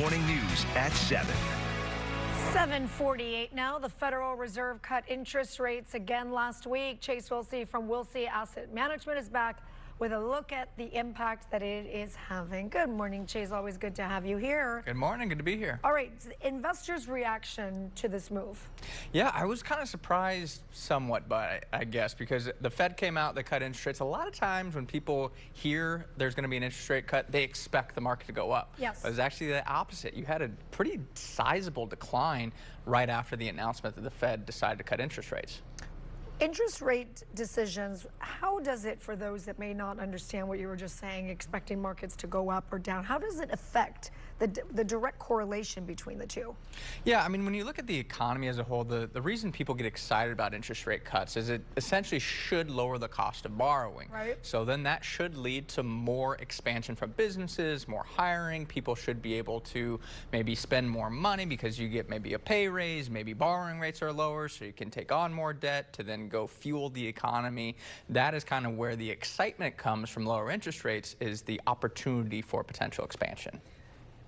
Morning News at 7. 7:48 now. The Federal Reserve cut interest rates again last week. Chase Wilsey from Wilsey Asset Management is back with a look at the impact that it is having. Good morning, Chase. Always good to have you here. Good morning. Good to be here. All right. Investors' reaction to this move. Yeah, I was kind of surprised somewhat by it, I guess, because the Fed came out, they cut interest rates. A lot of times when people hear there's going to be an interest rate cut, they expect the market to go up. Yes. But it was actually the opposite. You had a pretty sizable decline right after the announcement that the Fed decided to cut interest rates. Interest rate decisions, how does it, for those that may not understand what you were just saying, expecting markets to go up or down, how does it affect the direct correlation between the two? Yeah, I mean, when you look at the economy as a whole, the reason people get excited about interest rate cuts is it essentially should lower the cost of borrowing. Right. So then that should lead to more expansion from businesses, more hiring. People should be able to maybe spend more money because you get maybe a pay raise, maybe borrowing rates are lower, so you can take on more debt to then go fuel the economy. That is kind of where the excitement comes from lower interest rates, is the opportunity for potential expansion.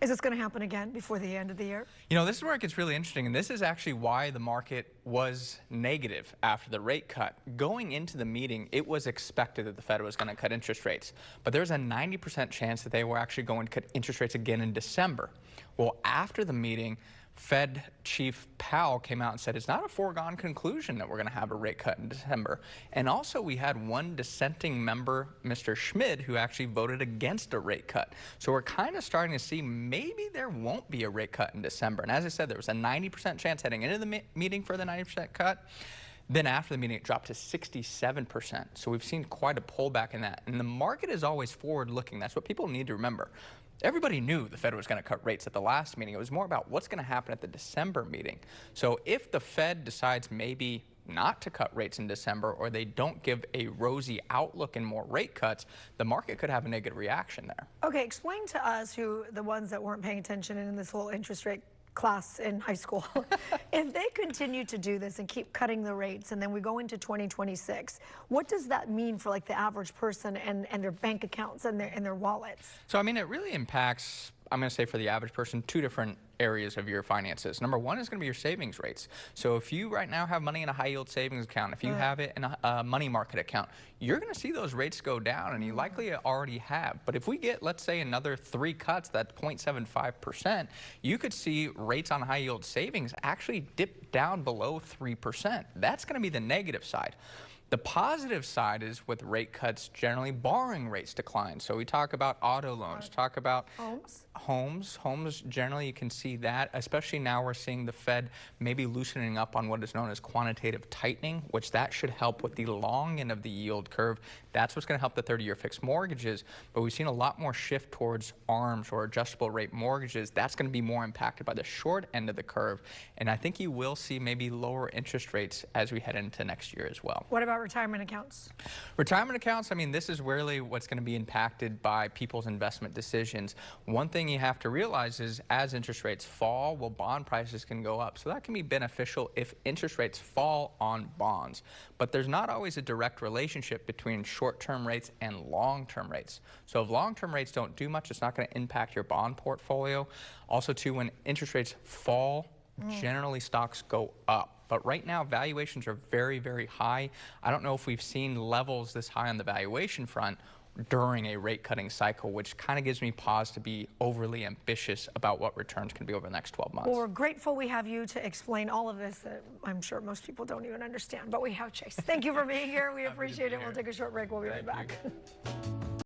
Is this going to happen again before the end of the year? You know, this is where it gets really interesting, and this is actually why the market was negative after the rate cut. Going into the meeting, it was expected that the Fed was going to cut interest rates, but there's a 90% chance that they were actually going to cut interest rates again in December. Well, after the meeting, Fed Chief Powell came out and said it's not a foregone conclusion that we're going to have a rate cut in December. And also we had one dissenting member, Mr. Schmid, who actually voted against a rate cut. So we're kind of starting to see maybe there won't be a rate cut in December. And as I said, there was a 90% chance heading into the meeting for the 90% cut. Then after the meeting, it dropped to 67%. So we've seen quite a pullback in that. And the market is always forward-looking. That's what people need to remember. Everybody knew the Fed was going to cut rates at the last meeting. It was more about what's going to happen at the December meeting. So if the Fed decides maybe not to cut rates in December, or they don't give a rosy outlook and more rate cuts, the market could have a negative reaction there. Okay, explain to us, the ones that weren't paying attention in this whole interest rate class in high school, if they continue to do this and keep cutting the rates, and then we go into 2026, what does that mean for like the average person and their bank accounts and their wallets? So I mean, it really impacts, I'm going to say for the average person, two different areas of your finances. Number one is going to be your savings rates. So if you right now have money in a high yield savings account, if you have it in a money market account, you're going to see those rates go down, and you likely already have. But if we get, let's say, another 3 cuts, that's 0.75%, you could see rates on high yield savings actually dip down below 3%. That's going to be the negative side. The positive side is with rate cuts, generally borrowing rates decline. So we talk about auto loans, talk about homes. Generally, you can see that, especially now we're seeing the Fed maybe loosening up on what is known as quantitative tightening, which that should help with the long end of the yield curve. That's what's going to help the 30-year fixed mortgages. But we've seen a lot more shift towards ARMs, or adjustable rate mortgages. That's going to be more impacted by the short end of the curve. And I think you will see maybe lower interest rates as we head into next year as well. What about retirement accounts? Retirement accounts, I mean, this is really what's going to be impacted by people's investment decisions. One thing you have to realize is as interest rates fall, well, bond prices can go up. So that can be beneficial if interest rates fall on bonds. But there's not always a direct relationship between short-term rates and long-term rates. So if long-term rates don't do much, it's not going to impact your bond portfolio. Also, too, when interest rates fall, generally stocks go up. But right now, valuations are very, very high. I don't know if we've seen levels this high on the valuation front during a rate cutting cycle, which kind of gives me pause to be overly ambitious about what returns can be over the next 12 months. Well, we're grateful we have you to explain all of this that I'm sure most people don't even understand, but we have Chase. Thank you for being here. We appreciate it. We'll take a short break. We'll be right back.